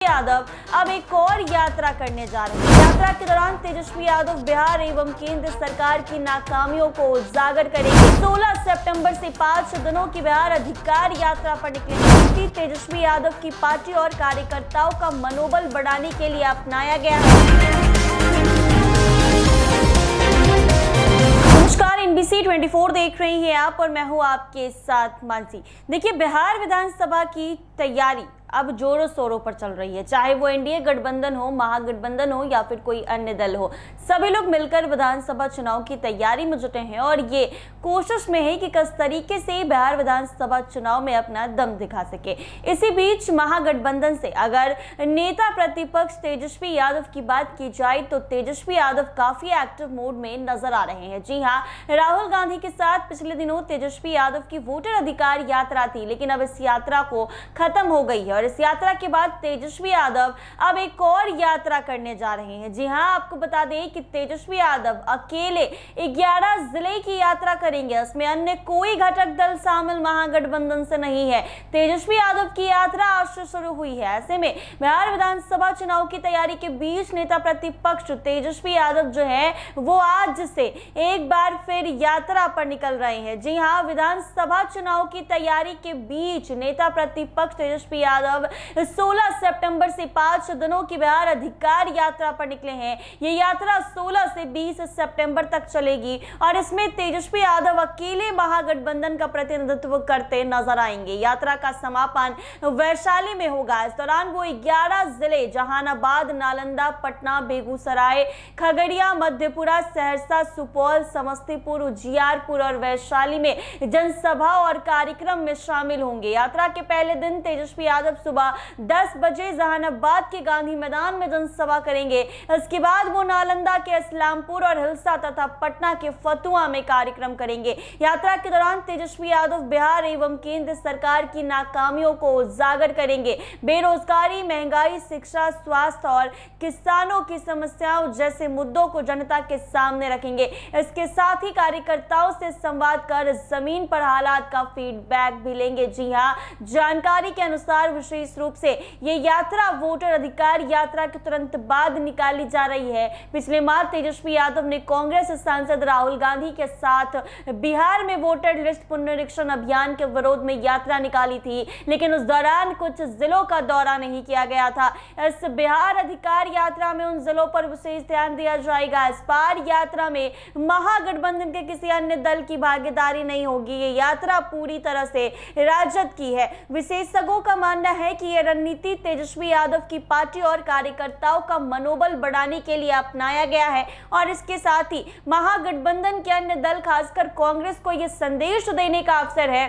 यादव अब एक और यात्रा करने जा रहे हैं। यात्रा के दौरान तेजस्वी यादव बिहार एवं केंद्र सरकार की नाकामियों को उजागर करेंगे। 16 सितंबर से 5 दिनों की बिहार अधिकार यात्रा पर निकलेंगे। तेजस्वी यादव की पार्टी और कार्यकर्ताओं का मनोबल बढ़ाने के लिए अपनाया गया है। नमस्कार, NBC 24 देख रही हैं आप और मैं हूं आपके साथ मानसी। देखिए, बिहार विधानसभा की तैयारी अब जोरों शोरों पर चल रही है। चाहे वो एनडीए गठबंधन हो, महागठबंधन हो या फिर कोई अन्य दल हो, सभी लोग मिलकर विधानसभा चुनाव की तैयारी में जुटे हैं और ये कोशिश में है कि किस तरीके से बिहार विधानसभा चुनाव में अपना दम दिखा सके। इसी बीच महागठबंधन से अगर नेता प्रतिपक्ष तेजस्वी यादव की बात की जाए तो तेजस्वी यादव काफी एक्टिव मोड में नजर आ रहे हैं। जी हाँ, राहुल गांधी के साथ पिछले दिनों तेजस्वी यादव की वोटर अधिकार यात्रा थी, लेकिन अब इस यात्रा को खत्म हो गई है और इस यात्रा के बाद तेजस्वी यादव अब एक और यात्रा करने जा रहे हैं। जी हां, आपको बता दें कि तेजस्वी यादव अकेले 11 जिले की यात्रा करेंगे। इसमें अन्य कोई घटक दल शामिल महागठबंधन से नहीं है। तेजस्वी यादव की यात्रा आज से शुरू हुई है। ऐसे में बिहार विधानसभा चुनाव की तैयारी के बीच नेता प्रतिपक्ष तेजस्वी यादव जो है वो आज से एक बार फिर यात्रा पर निकल रहे हैं। जी हां, विधानसभा चुनाव की तैयारी के बीच नेता प्रतिपक्ष तेजस्वी यादव 16 सितंबर से 5 दिनों की बिहार अधिकार यात्रा पर निकले हैं। ये यात्रा 16 से 20 सितंबर तक चलेगी और इसमें तेजस्वी यादव अकेले महागठबंधन का प्रतिनिधित्व करते नजर आएंगे। यात्रा का समापन वैशाली में होगा। इस दौरान वो 11 जिले जहानाबाद, नालंदा, पटना, बेगूसराय, खगड़िया, मधेपुरा, सहरसा, सुपौल, समस्तीपुर, उजियारपुर और वैशाली में जनसभा और कार्यक्रम में शामिल होंगे। यात्रा के पहले दिन तेजस्वी यादव सुबह 10 बजे जहानाबाद के गांधी मैदान में जनसभा करेंगे। इसके बाद वो नालंदा के इस्लामपुर और हिलसा तथा पटना के फतुहा में कार्यक्रम करेंगे। यात्रा के दौरान तेजस्वी यादव बिहार एवं केंद्र सरकार की नाकामियों को उजागर करेंगे। बेरोजगारी, महंगाई, शिक्षा, स्वास्थ्य और किसानों की समस्याओं जैसे मुद्दों को जनता के सामने रखेंगे। इसके साथ ही कार्यकर्ताओं से संवाद कर जमीन पर हालात का फीडबैक भी लेंगे। जी हाँ, जानकारी के अनुसार विशेष रूप से ये यात्रा वोटर अधिकार यात्रा के तुरंत बाद निकाली जा रही है। पिछले माह तेजस्वी यादव ने कांग्रेस सांसद राहुल गांधी के साथ बिहार में वोटर लिस्ट पुनरीक्षण अभियान के विरोध में यात्रा निकाली थी, लेकिन उस दौरान कुछ जिलों का दौरा नहीं किया गया था। इस बिहार अधिकार यात्रा में उन जिलों पर विशेष ध्यान दिया जाएगा। इस बार यात्रा में महागठबंधन के किसी अन्य दल की भागीदारी नहीं होगी। ये यात्रा पूरी तरह से राजद की है। विशेषज्ञों का मानना है कि यह रणनीति तेजस्वी यादव की पार्टी और कार्यकर्ताओं का मनोबल बढ़ाने के लिए अपनाया गया है और इसके साथ ही महागठबंधन के अन्य दल खासकर कांग्रेस को यह संदेश देने का अवसर है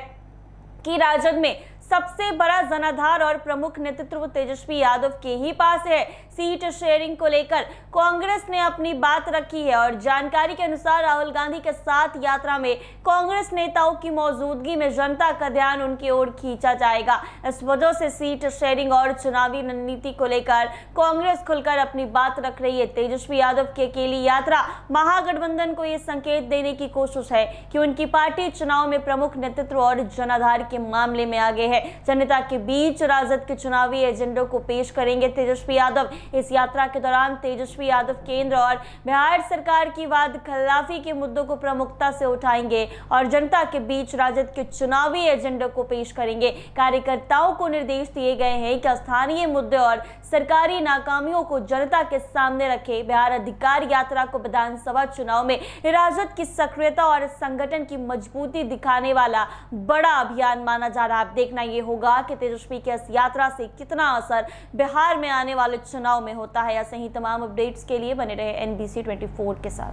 कि राजद में सबसे बड़ा जनाधार और प्रमुख नेतृत्व तेजस्वी यादव के ही पास है। सीट शेयरिंग को लेकर कांग्रेस ने अपनी बात रखी है और जानकारी के अनुसार राहुल गांधी के साथ यात्रा में कांग्रेस नेताओं की मौजूदगी में जनता का ध्यान उनकी ओर खींचा जाएगा। इस वजह से सीट शेयरिंग और चुनावी रणनीति को लेकर कांग्रेस खुलकर अपनी बात रख रही है। तेजस्वी यादव की अकेली यात्रा महागठबंधन को यह संकेत देने की कोशिश है कि उनकी पार्टी चुनाव में प्रमुख नेतृत्व और जनाधार के मामले में आगे है। जनता के बीच राजद के चुनावी एजेंडे को पेश करेंगे तेजस्वी यादव। इस यात्रा के दौरान तेजस्वी यादव केंद्र और बिहार सरकार की वाद खिलाफी के मुद्दों को प्रमुखता से उठाएंगे और जनता के बीच राजद के चुनावी एजेंडे को पेश करेंगे। कार्यकर्ताओं को निर्देश दिए गए हैं कि स्थानीय मुद्दे और सरकारी नाकामियों को जनता के सामने रखे। बिहार अधिकार यात्रा को विधानसभा चुनाव में राजद की सक्रियता और संगठन की मजबूती दिखाने वाला बड़ा अभियान माना जा रहा है। देखना ये होगा कि तेजस्वी की इस यात्रा से कितना असर बिहार में आने वाले चुनाव में होता है। ऐसे ही तमाम अपडेट्स के लिए बने रहे NBC 24 के साथ।